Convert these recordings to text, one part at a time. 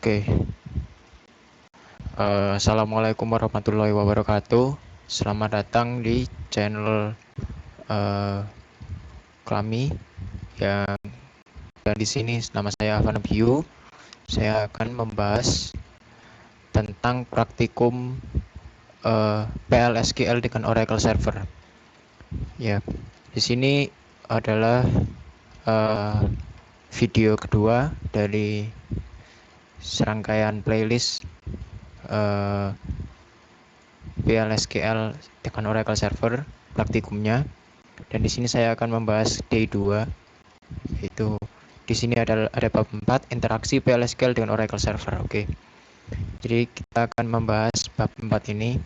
Oke, Assalamualaikum warahmatullahi wabarakatuh. Selamat datang di channel kami. Dan di sini nama saya Afan Biu. Saya akan membahas tentang praktikum PLSQL dengan Oracle Server. Ya, di sini adalah video kedua dari serangkaian playlist PLSQL dengan Oracle Server praktikumnya. Dan di sini saya akan membahas day 2, yaitu di sini ada bab 4 interaksi PLSQL dengan Oracle Server. Oke. Jadi kita akan membahas bab 4 ini.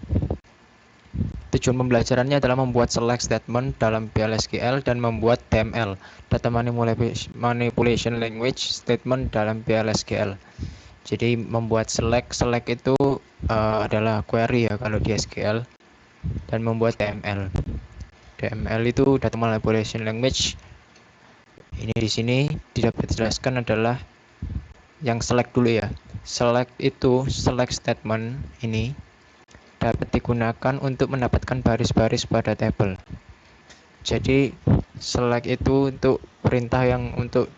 Tujuan pembelajarannya adalah membuat select statement dalam PLSQL dan membuat DML, data manipulation language statement dalam PLSQL. Jadi membuat select itu adalah query ya kalau di SQL, dan membuat DML. DML itu data manipulation language. Ini di sini tidak dijelaskan adalah yang select dulu ya. Select statement ini dapat digunakan untuk mendapatkan baris-baris pada tabel. Jadi select itu untuk perintah yang untuk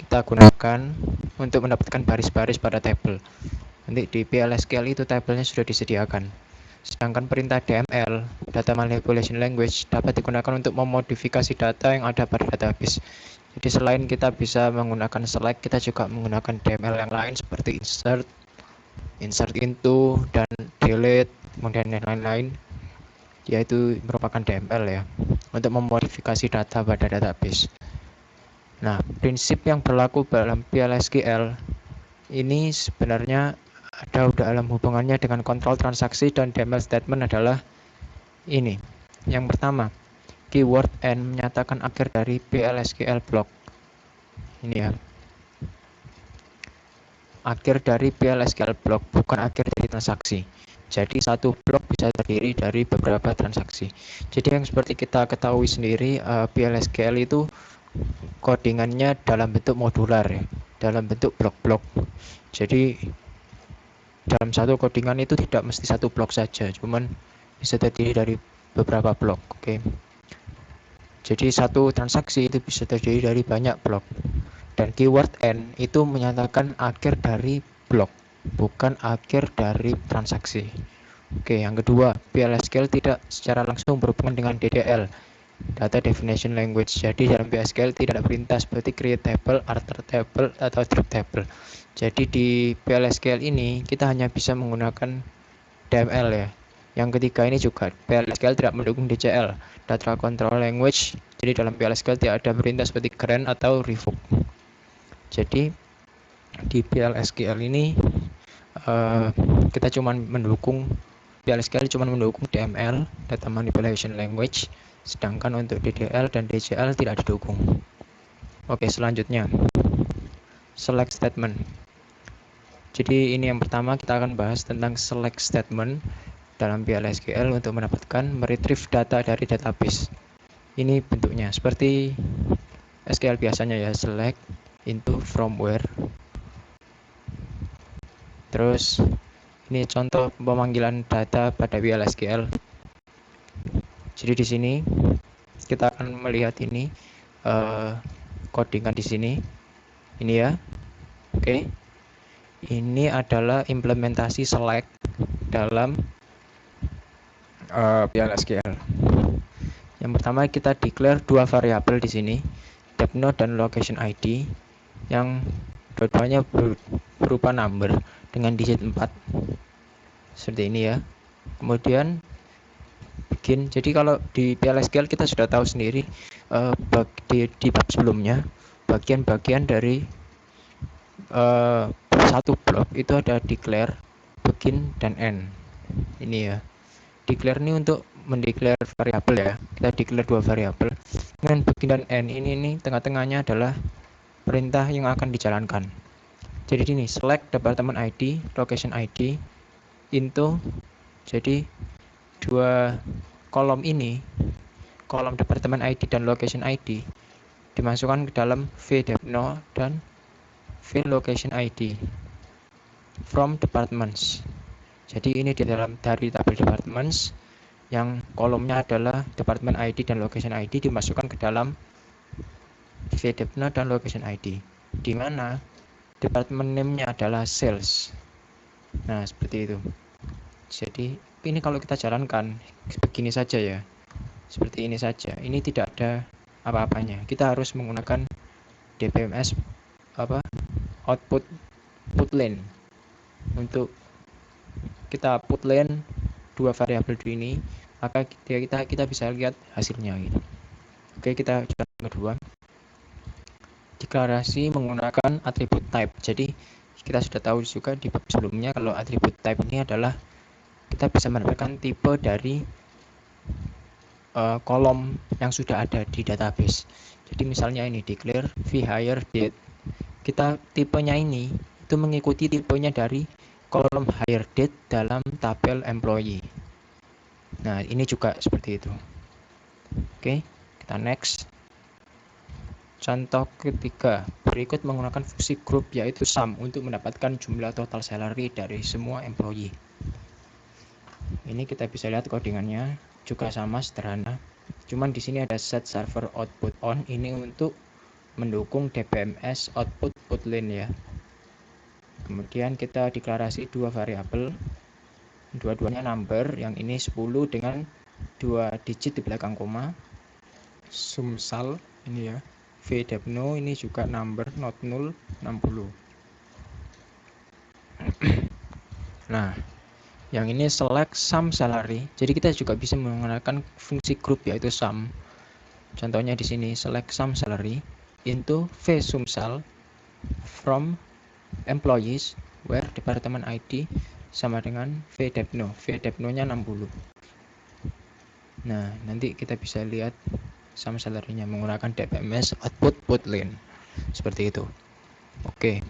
kita gunakan untuk mendapatkan baris-baris pada tabel. Nanti di PLSQL itu tabelnya sudah disediakan. Sedangkan perintah DML, data manipulation language, dapat digunakan untuk memodifikasi data yang ada pada database. Jadi selain kita bisa menggunakan select, kita juga menggunakan DML yang lain seperti insert into, dan delete, kemudian yang lain-lain, yaitu merupakan DML ya, untuk memodifikasi data pada database. Nah, prinsip yang berlaku dalam PLSQL ini sebenarnya ada dalam hubungannya dengan kontrol transaksi dan DML statement adalah ini. Yang pertama, keyword N menyatakan akhir dari PLSQL block. Ini ya. Akhir dari PLSQL block, bukan akhir dari transaksi. Jadi satu blok bisa terdiri dari beberapa transaksi. Jadi yang seperti kita ketahui sendiri, PLSQL itu codingannya dalam bentuk modular ya, dalam bentuk blok-blok. Jadi dalam satu codingan itu tidak mesti satu blok saja, cuman bisa terdiri dari beberapa blok. Oke. Jadi satu transaksi itu bisa terdiri dari banyak blok. Dan keyword N itu menyatakan akhir dari blok, bukan akhir dari transaksi. Oke, yang kedua, PLSQL tidak secara langsung berhubungan dengan DDL, Data Definition Language. Jadi dalam PLSQL tidak ada perintah seperti create table, alter table, atau drop table. Jadi di PLSQL ini kita hanya bisa menggunakan DML ya. Yang ketiga ini juga PLSQL tidak mendukung DCL, Data Control Language. Jadi dalam PLSQL tidak ada perintah seperti grant atau revoke. Jadi di PLSQL ini kita cuma mendukung DML, Data Manipulation Language, sedangkan untuk DDL dan DCL tidak didukung. Oke, selanjutnya select statement. Jadi ini yang pertama kita akan bahas tentang select statement dalam PLSQL untuk mendapatkan meretrieve data dari database. Ini bentuknya seperti SQL biasanya ya, select into from where. Terus ini contoh pemanggilan data pada PLSQL. Jadi di sini kita akan melihat ini codingan di sini. Ini ya. Oke. Ini adalah implementasi select dalam PLSQL. Yang pertama kita declare dua variabel di sini, depnode dan location ID, yang dua-duanya berupa number dengan digit 4 seperti ini ya. Kemudian begin. Jadi kalau di PLSQL kita sudah tahu sendiri di bab sebelumnya, bagian-bagian dari satu blok itu ada declare, begin, dan end. Ini ya. Declare ini untuk mendeclare variabel ya. Kita declare dua variabel. Dengan begin dan end ini tengah-tengahnya adalah perintah yang akan dijalankan. Jadi ini select department ID, location ID, into. Jadi dua kolom ini, kolom department ID dan location ID, dimasukkan ke dalam v depno dan v location ID. from departments. Jadi ini dari tabel departments yang kolomnya adalah department ID dan location ID dimasukkan ke dalam vdepno dan location ID, di mana department name-nya adalah sales. Nah, seperti itu. Jadi ini kalau kita jalankan begini saja ya, seperti ini saja. Ini tidak ada apa-apanya. Kita harus menggunakan DBMS output line untuk kita put line dua variabel ini, maka kita bisa lihat hasilnya gitu. Oke, kita coba yang kedua. Deklarasi menggunakan atribut type. Jadi kita sudah tahu juga di bab sebelumnya kalau atribut type ini adalah kita bisa mendapatkan tipe dari kolom yang sudah ada di database. Jadi misalnya ini declare vhire date. Kita tipenya ini itu mengikuti tipenya dari kolom hire date dalam tabel employee. Nah, ini juga seperti itu. Oke, kita next. Contoh ketiga, berikut menggunakan fungsi group yaitu sum untuk mendapatkan jumlah total salary dari semua employee. Ini kita bisa lihat codingannya juga sama sederhana. Cuman di sini ada set server output on, ini untuk mendukung DBMS output put line ya. Kemudian kita deklarasi dua variabel, dua-duanya number, yang ini 10 dengan 2 digit di belakang koma. Sumsal ini ya. vdepno ini juga number not null 60. Nah, yang ini select sum salary. Jadi kita juga bisa menggunakan fungsi group yaitu sum. Contohnya di sini select sum salary into vsumsal from employees where department ID sama dengan vdepno. vdepno-nya 60. Nah, nanti kita bisa lihat sum salary-nya menggunakan DBMS output put line. Seperti itu. Oke.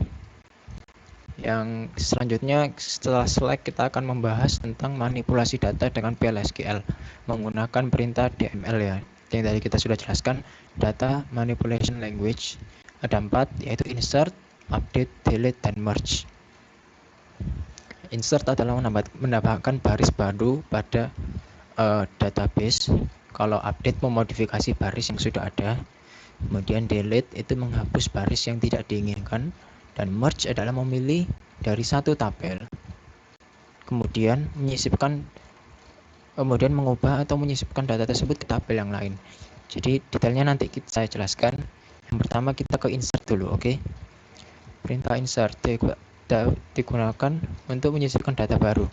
Yang selanjutnya setelah select kita akan membahas tentang manipulasi data dengan PLSQL menggunakan perintah DML ya. Yang tadi kita sudah jelaskan, data manipulation language ada 4, yaitu insert, update, delete, dan merge. Insert adalah menambahkan baris baru pada database. Kalau update memodifikasi baris yang sudah ada. Kemudian delete itu menghapus baris yang tidak diinginkan. Dan merge adalah memilih dari satu tabel. Kemudian mengubah atau menyisipkan data tersebut ke tabel yang lain. Jadi detailnya nanti saya jelaskan. Yang pertama kita ke insert dulu, oke? Perintah insert digunakan untuk menyisipkan data baru.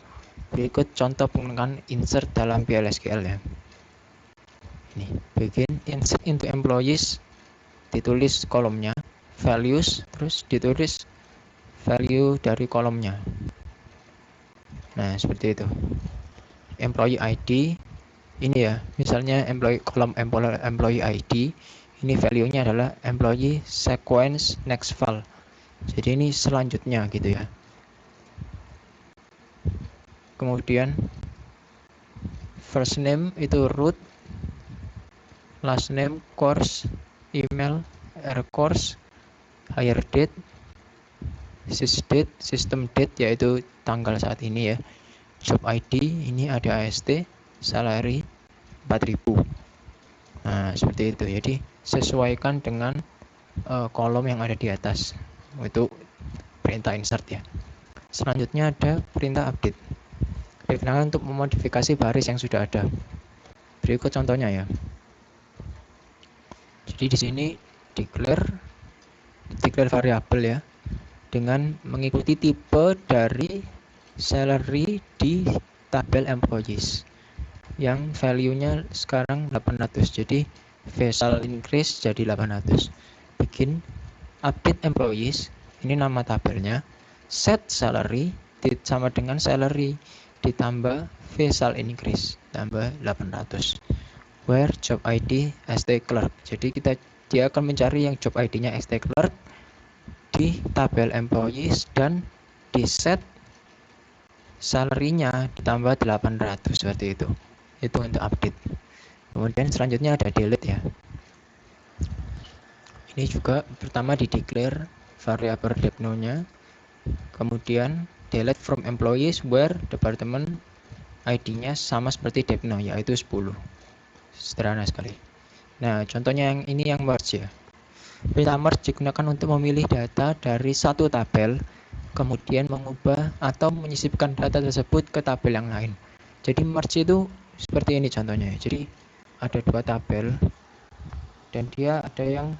Berikut contoh penggunaan insert dalam PLSQL ya. Ini begin insert into employees, ditulis kolomnya, values, terus ditulis value dari kolomnya. Nah, seperti itu. Employee ID ini ya, misalnya kolom employee ID ini value-nya adalah employee sequence next file. Jadi ini selanjutnya gitu ya. Kemudian first name itu root, last name course, email, course, hire date, sysdate, system date yaitu tanggal saat ini ya. Job ID ini ada AST, salary 4000. Nah, seperti itu. Jadi sesuaikan dengan kolom yang ada di atas. Itu perintah insert ya. Selanjutnya ada perintah update. Digunakan untuk memodifikasi baris yang sudah ada. Berikut contohnya ya. Jadi di sini declare variabel ya, dengan mengikuti tipe dari salary di tabel employees yang value-nya sekarang 800. Jadi vsal increase jadi 800. Bikin update employees, ini nama tabelnya, set salary sama dengan salary ditambah vsal increase tambah 800. Where job ID st clerk. Jadi dia akan mencari yang job ID-nya st clerk di tabel employees dan di set salary-nya ditambah 800 seperti itu. Itu untuk update. Kemudian selanjutnya ada delete ya. Ini juga pertama di declare variabel depno-nya. Kemudian delete from employees where department ID-nya sama seperti Depno, yaitu 10. Sederhana sekali. Nah, contohnya yang ini yang merge ya. Perintah merge digunakan untuk memilih data dari satu tabel, kemudian mengubah atau menyisipkan data tersebut ke tabel yang lain. Jadi merge itu seperti ini contohnya. Jadi ada dua tabel, dan dia ada yang,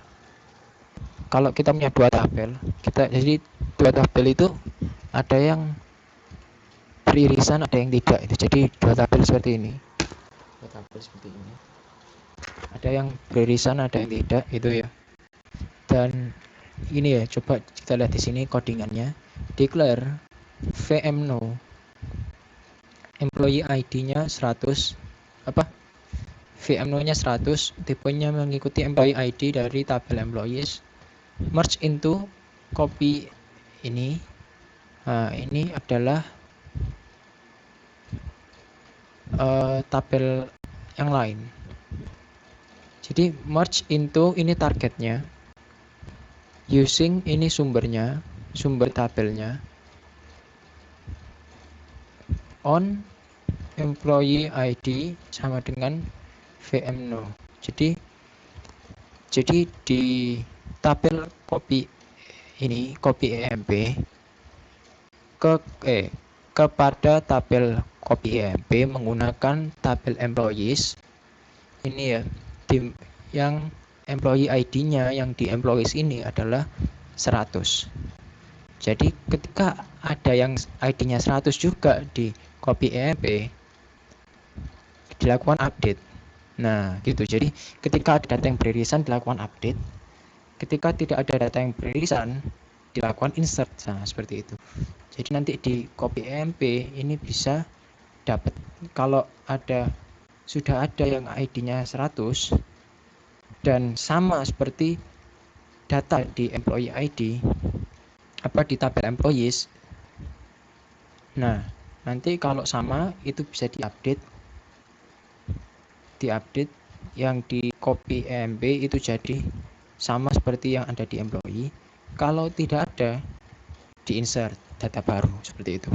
kalau kita punya dua tabel, jadi dua tabel itu ada yang beririsan, ada yang tidak. Itu jadi dua tabel seperti ini. Dua tabel seperti ini. Ada yang beririsan, ada yang tidak, itu ya. Dan ini ya, coba kita lihat di sini codingannya. Declare vmno employee ID-nya 100, vmno-nya 100, tipenya mengikuti employee ID dari tabel employees, merge into copy ini. Nah, ini adalah tabel yang lain. Jadi merge into ini targetnya, using ini sumbernya, sumber tabelnya, on employee ID sama dengan vmno. Jadi di tabel copy ini, copy EMP kepada tabel copy EMP menggunakan tabel employees ini ya, yang employee ID-nya yang di employees ini adalah 100. Jadi ketika ada yang ID-nya 100 juga di copy EMP, dilakukan update. Nah, gitu. Jadi ketika ada data yang beririsan dilakukan update. Ketika tidak ada data yang beririsan dilakukan insert. Nah, seperti itu. Jadi nanti di copy EMP ini bisa dapat, kalau sudah ada yang ID-nya 100 dan sama seperti data di employee ID di tabel employees. Nah, nanti kalau sama itu bisa diupdate yang di copy EMP itu jadi sama seperti yang ada di employee. Kalau tidak ada, di insert data baru, seperti itu.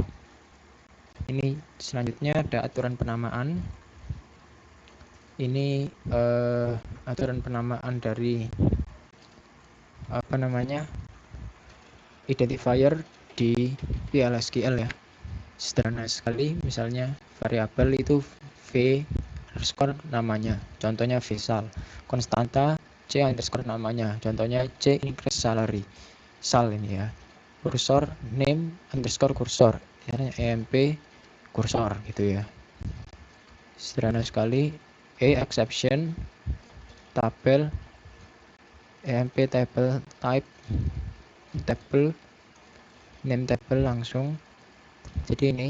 Ini selanjutnya ada aturan penamaan. Ini aturan penamaan dari identifier di PLSQL ya. Sederhana sekali, misalnya variabel itu v underscore namanya, contohnya vsal. Konstanta c underscore namanya, contohnya c increase salary, sal ini ya. Kursor name underscore kursor, emp kursor gitu ya. Sederhana sekali. Exception tabel emp table type table name table langsung. Jadi ini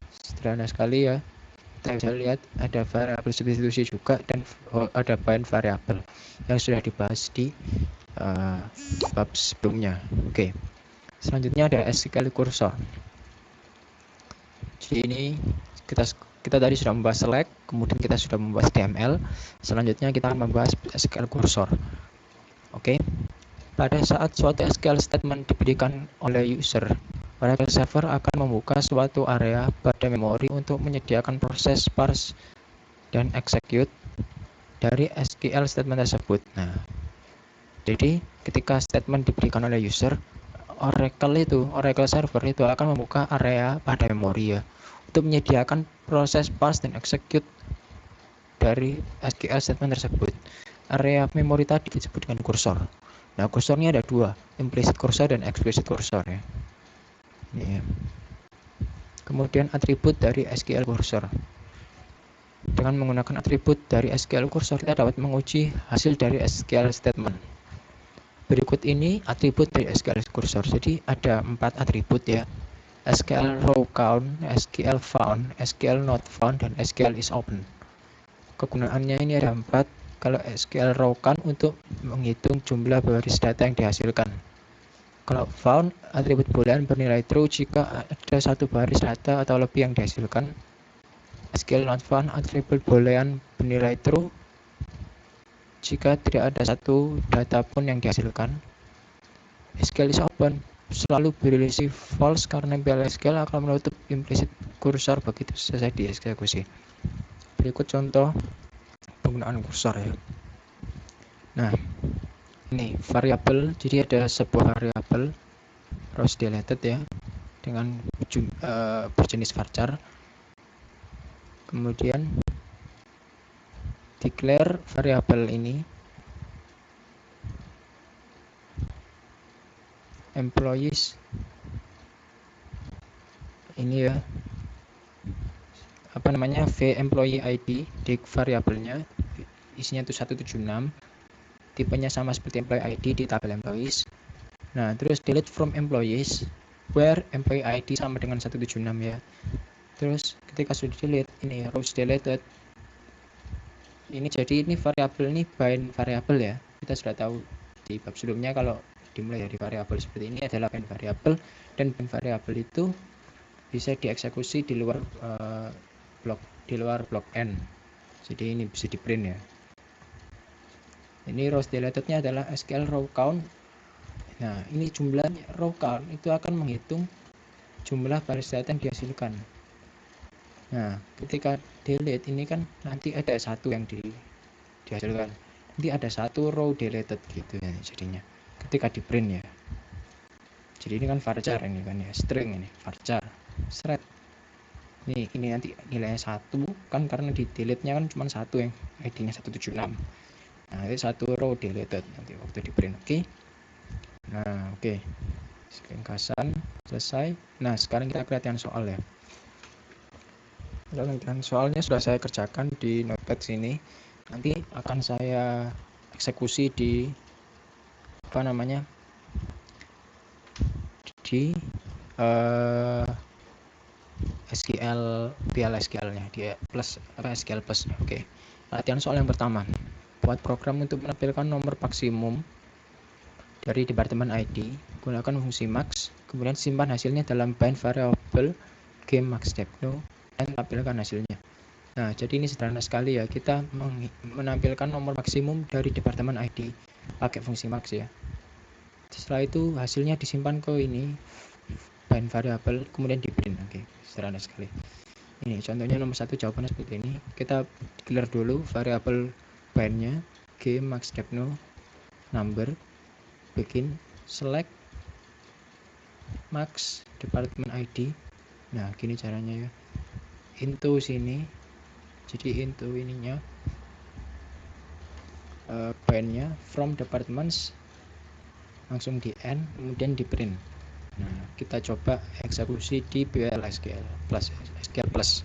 sederhana sekali ya. Kita bisa lihat ada variabel substitusi juga, dan ada bind variabel yang sudah dibahas di bab sebelumnya. Oke. Selanjutnya ada SQL cursor. Jadi ini kita tadi sudah membahas select, kemudian kita sudah membahas DML. Selanjutnya kita akan membahas SQL cursor. Oke. Pada saat suatu SQL statement diberikan oleh user, Oracle Server akan membuka suatu area pada memori untuk menyediakan proses parse dan execute dari SQL statement tersebut. Nah, jadi ketika statement diberikan oleh user, Oracle Server itu akan membuka area pada memori ya, untuk menyediakan proses parse dan execute dari SQL statement tersebut. Area memori tadi disebut dengan kursor. Nah, kursornya ada dua, implicit cursor dan explicit cursor ya. Ini ya. Kemudian atribut dari SQL cursor. Dengan menggunakan atribut dari SQL cursor, kita dapat menguji hasil dari SQL statement. Berikut ini atribut dari SQL cursor. Jadi ada 4 atribut ya. SQL row count, SQL found, SQL not found, dan SQL is open. Kegunaannya ini ada 4. Kalau SQL row count untuk menghitung jumlah baris data yang dihasilkan. Kalau found, atribut boolean bernilai true jika ada satu baris data atau lebih yang dihasilkan. SQL not found, atribut boolean bernilai true jika tidak ada satu data pun yang dihasilkan. SQL is open, selalu berisi false karena PLSQL akan menutup implicit kursor begitu selesai dieksekusi. Berikut contoh penggunaan kursor ya. Nah, ini variabel, jadi ada sebuah variabel rows deleted ya dengan berjenis varchar. Kemudian declare variabel ini employees ini ya, apa namanya, v employee id di variabelnya isinya itu 176, tipenya sama seperti employee id di tabel employees. Nah, terus delete from employees where employee id sama dengan 176 ya. Terus ketika sudah delete, ini rows deleted ini, jadi ini variabel ini bind variabel ya. Kita sudah tahu di bab sebelumnya kalau dimulai dari variabel seperti ini adalah bind variabel, dan bind variabel itu bisa dieksekusi di luar blok n. Jadi ini bisa di print ya. Ini rows deletednya adalah SQL row count. Nah, ini jumlahnya row count itu akan menghitung jumlah baris data yang dihasilkan. Nah, ketika delete ini kan nanti ada satu yang dihasilkan. Nanti ada satu row deleted gitu ya jadinya. Ketika di print ya. Jadi ini kan varchar ini kan ya, string ini varchar thread. Ini nanti nilainya 1 kan karena di delete-nya kan cuma satu yang ID-nya 176. Nah, itu satu row deleted nanti waktu di print. Oke. Nah, oke. Ringkasan selesai. Nah, sekarang kita kelihatan soal ya. Dan soalnya sudah saya kerjakan di notepad sini. Nanti akan saya eksekusi di apa namanya? Di SQL PLSQL-nya dia plus apa SQL plus. Oke. Latihan soal yang pertama. Buat program untuk menampilkan nomor maksimum dari departemen ID, gunakan fungsi max, kemudian simpan hasilnya dalam bind variable GameMaxDepno dan tampilkan hasilnya. Nah, jadi ini sederhana sekali ya, kita menampilkan nomor maksimum dari departemen ID pakai fungsi max ya. Setelah itu hasilnya disimpan ke ini bind variable, kemudian di print. Oke, sederhana sekali. Ini contohnya nomor 1 jawabannya seperti ini. Kita declare dulu variabel bindnya GameMaxDepno number, begin select max department ID. Nah, gini caranya ya, into sini, jadi into ininya bindnya from departments langsung di end, kemudian di print. Nah, kita coba eksekusi di PLSQL plus SQL plus.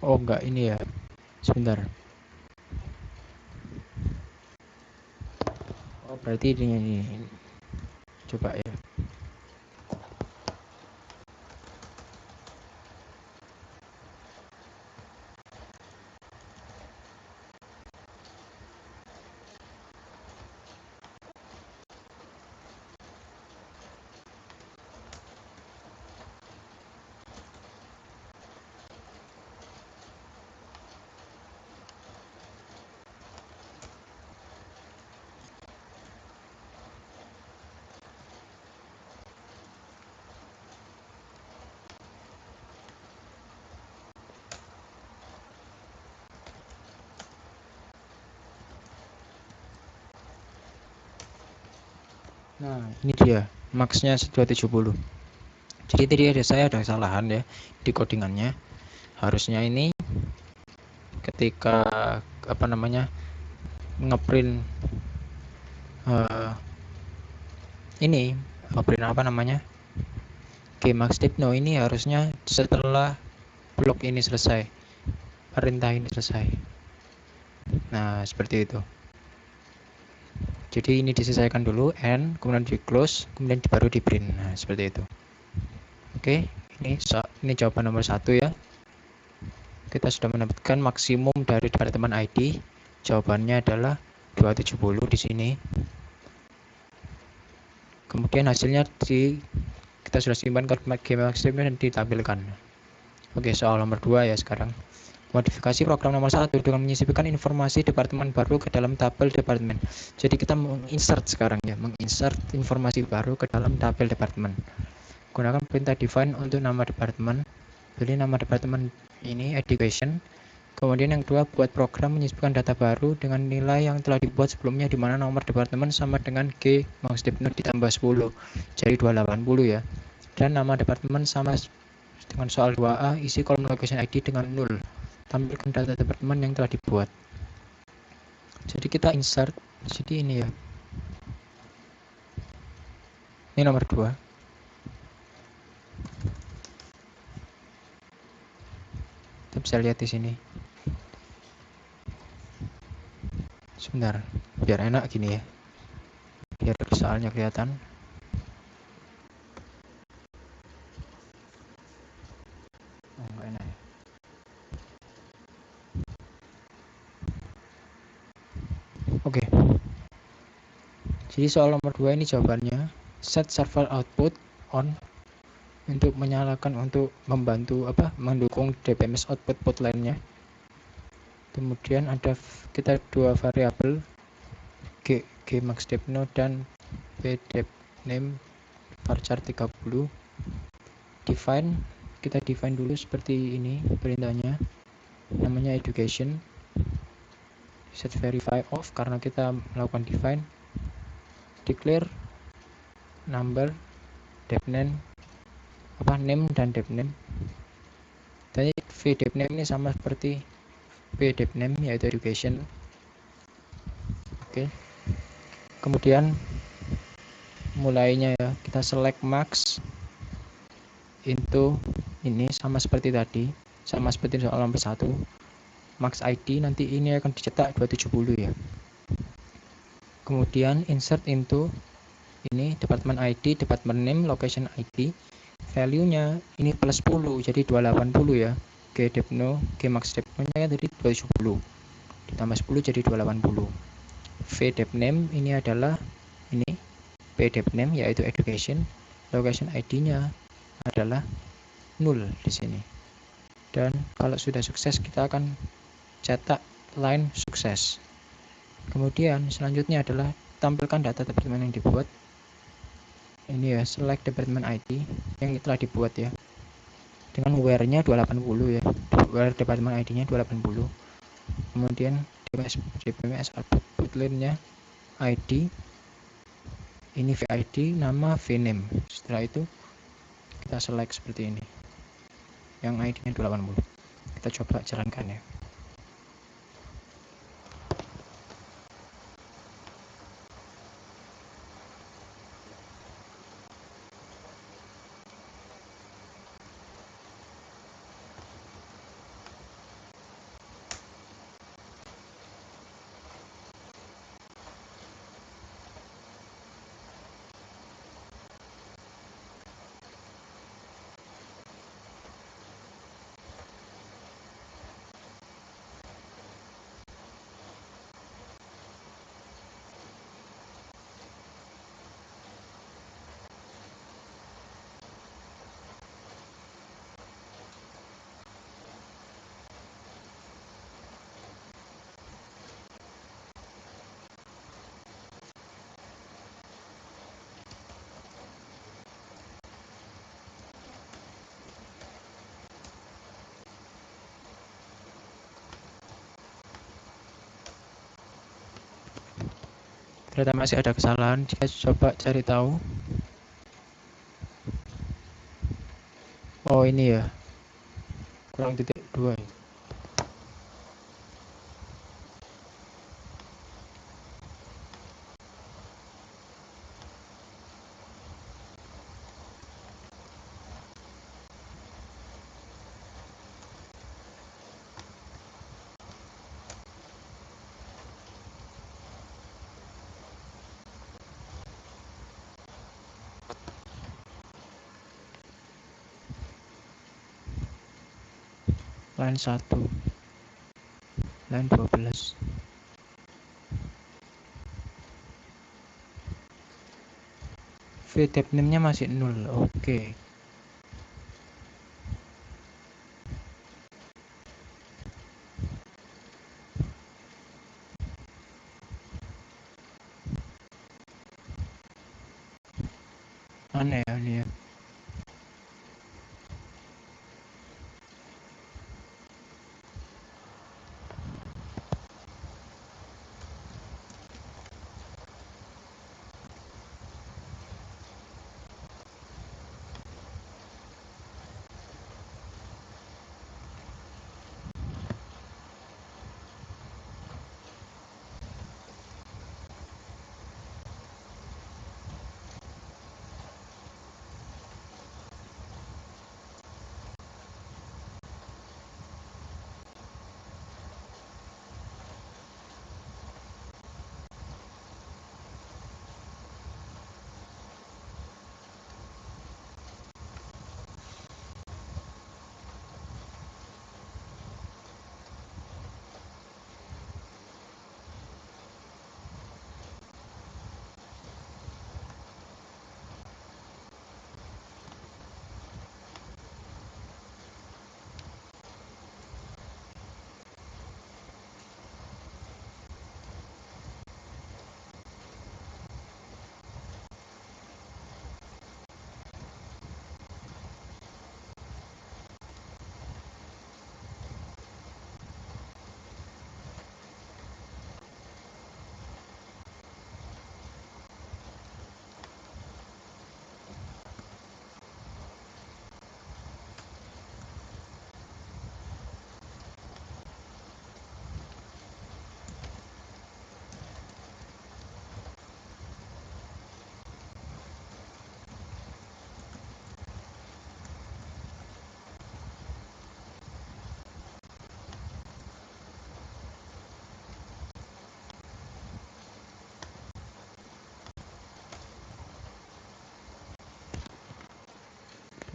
Oh enggak, ini ya, sebentar. Oh berarti ini. Coba ya. Nah, ini dia max-nya 270. Jadi tadi saya ada kesalahan ya di codingannya. Harusnya ini ketika apa namanya ngeprint ini print apa namanya, gmax_depno ini harusnya setelah blok ini selesai, perintah ini selesai. Nah seperti itu. Jadi ini diselesaikan dulu, end, kemudian di close, kemudian baru di print. Nah seperti itu. Oke, ini jawaban nomor 1 ya. Kita sudah mendapatkan maksimum dari departemen ID. Jawabannya adalah 270 di sini. Kemudian hasilnya kita sudah simpan ke gmax_depno dan ditampilkan. Oke, soal nomor 2 ya sekarang. Modifikasi program nomor 1 dengan menyisipkan informasi departemen baru ke dalam tabel departemen. Jadi kita menginsert sekarang ya, menginsert informasi baru ke dalam tabel departemen. Gunakan perintah define untuk nama departemen. Pilih nama departemen ini education. Kemudian yang kedua, buat program menyisipkan data baru dengan nilai yang telah dibuat sebelumnya, di mana nomor departemen sama dengan gmax_depno ditambah 10. Jadi 280 ya. Dan nama departemen sama dengan soal 2A, isi kolom location ID dengan 0. Tampilkan data departemen yang telah dibuat. Jadi kita insert, jadi ini ya. Ini nomor 2. Kita bisa lihat di sini. Sebentar, biar enak gini ya. Biar soalnya kelihatan. Oh, enggak enak ya. Oke. Jadi soal nomor 2 ini jawabannya, set server output on untuk menyalakan, untuk membantu mendukung DBMS output port lainnya. Kemudian ada kita dua variabel gmax_depno dan pdepname varchar 30. Define, kita define dulu seperti ini perintahnya, namanya education. Set verify off karena kita melakukan define. Declare number, depname, name dan depname. Tadi vdepname ini sama seperti pdepname, yaitu education. Oke. Kemudian mulainya ya, kita select max into ini sama seperti tadi, sama seperti soal nomor 1. Max ID nanti ini akan dicetak 270 ya. Kemudian insert into ini department ID, department name, location ID. Value-nya ini plus 10, jadi 280 ya. Gdepno, gmax_depno nya tadi 270. Ditambah 10 jadi 280. Vdepname ini adalah ini pdepname yaitu education. Location ID-nya adalah 0 di sini. Dan kalau sudah sukses kita akan cetak line sukses. Kemudian selanjutnya adalah tampilkan data departemen yang dibuat. Ini ya, select department ID yang telah dibuat ya, dengan where-nya 280 ya, where department ID-nya 280. Kemudian DBMS output line-nya ID, ini VID, nama, vname. Setelah itu kita select seperti ini, yang ID-nya 280. Kita coba jalankan ya. Ternyata masih ada kesalahan, kita coba cari tahu. Oh ini ya, kurang titik 2 ya. line 1, line 12. VDEP name-nya masih 0. Oke. Aneh ya.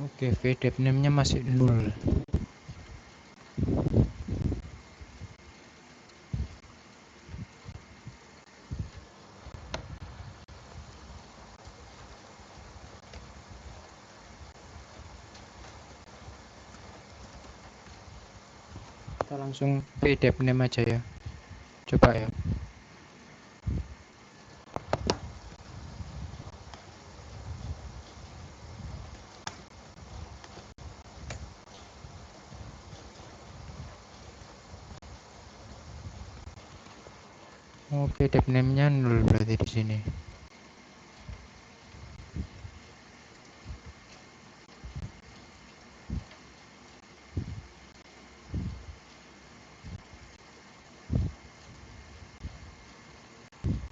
Oke, VDEP name-nya masih 0. Kita langsung VDEP name aja ya. Coba ya. Oke, VDEP name-nya 0 berarti di sini.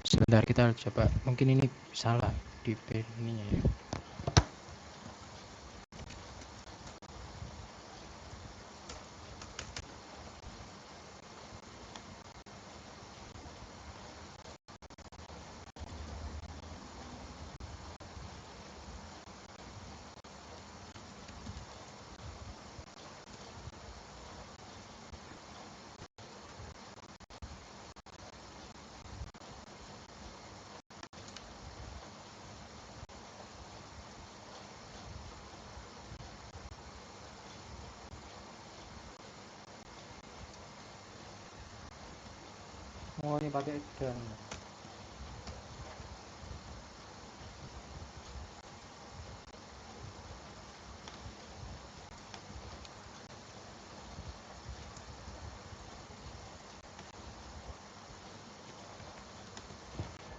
Sebentar, kita coba. Mungkin ini salah di ininya ya. Oh, ini pakai dan.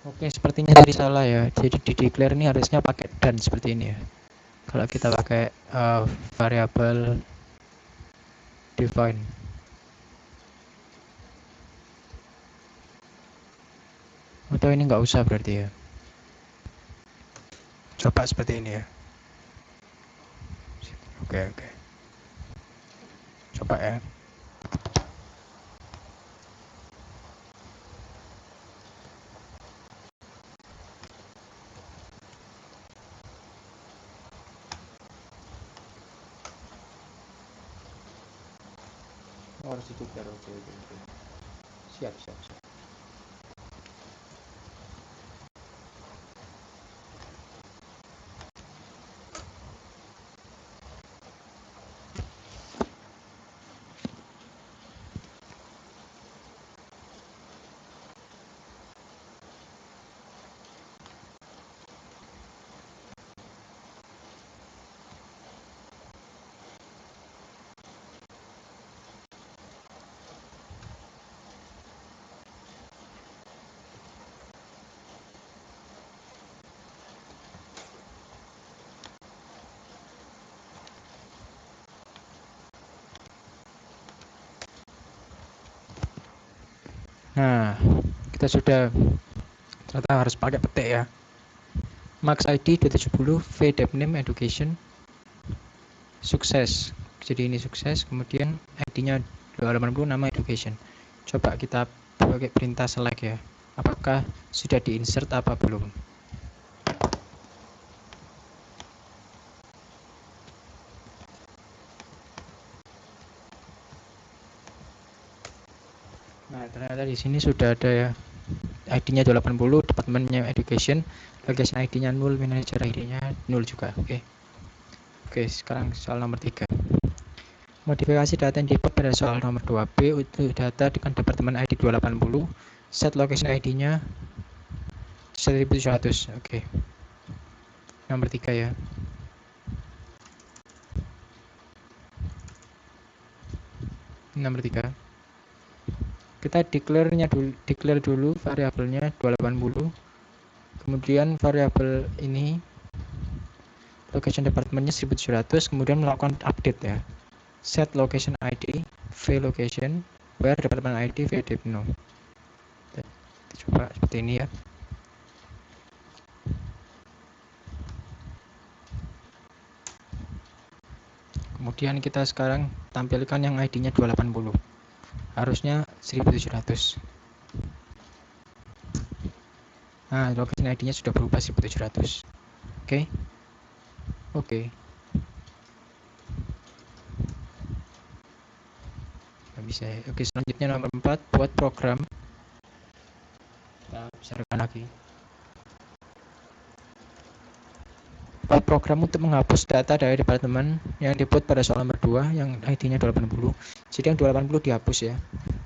Oke, sepertinya tadi salah ya. Jadi di declare ini harusnya pakai dan seperti ini ya. Kalau kita pakai variabel define. Atau ini nggak usah berarti ya. Coba seperti ini ya. Oke. Coba ya. Oh, harus dideklar. Oke. Siap. Nah, kita sudah ternyata harus pakai petik ya. Max ID 270, V Name Education, sukses. Jadi ini sukses, kemudian ID-nya 280, nama Education. Coba kita pakai perintah select ya. Apakah sudah di-insert apa belum? Nah, ternyata di sini sudah ada ya. ID-nya 280, departemennya Education, location ID-nya 0, manager ID-nya 0 juga. Oke, sekarang soal nomor 3. Modifikasi data yang diinput pada soal nomor 2B untuk data dengan departemen ID 280, set location ID-nya 1700. Oke. Nomor 3 ya. Nomor 3. Kita declare dulu variabelnya 280. Kemudian variabel ini location departemennya 1700, kemudian melakukan update ya. Set location ID v location where department ID v no. Coba seperti ini ya. Kemudian kita sekarang tampilkan yang ID-nya 280. Harusnya 1700. Nah, location ID-nya sudah berubah 1700. Oke. Nggak bisa ya. Oke, selanjutnya nomor 4, buat program. Kita besarkan lagi. Buat program untuk menghapus data dari departemen yang diinput pada soal nomor 2 yang ID-nya 280. Jadi yang 280 dihapus ya.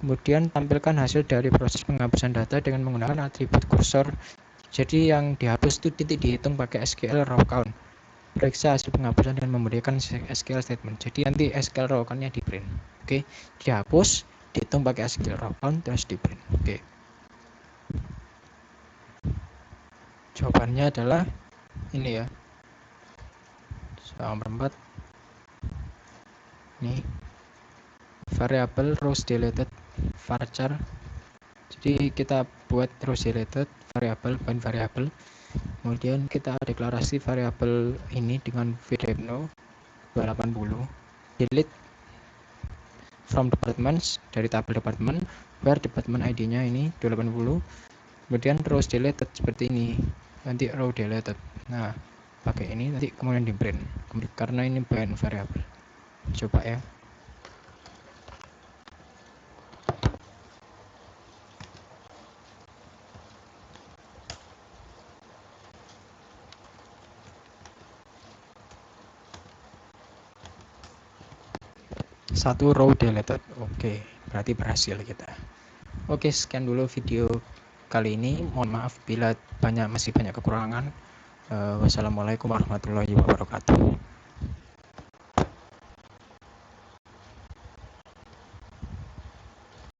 Kemudian tampilkan hasil dari proses penghapusan data dengan menggunakan atribut kursor. Jadi yang dihapus itu titik dihitung pakai SQL raw count. Periksa hasil penghapusan dengan memberikan SQL statement. Jadi nanti SQL raw count-nya di print. Oke, dihapus, dihitung pakai SQL raw count terus di print. Oke. Jawabannya adalah ini ya. Soal nomor 4. Ini variabel rows deleted varchar. Jadi kita buat rows deleted variabel bukan variabel. Kemudian kita deklarasi variabel ini dengan vdepno 280. Delete from departments dari tabel departemen where department ID-nya ini 280. Kemudian rows deleted seperti ini. Nanti row deleted. Nah, pakai ini nanti kemudian di print karena ini bukan variabel. Coba ya. Satu row deleted. Oke, berarti berhasil kita. Oke, sekian dulu video kali ini. Mohon maaf bila masih banyak kekurangan. Wassalamualaikum warahmatullahi wabarakatuh.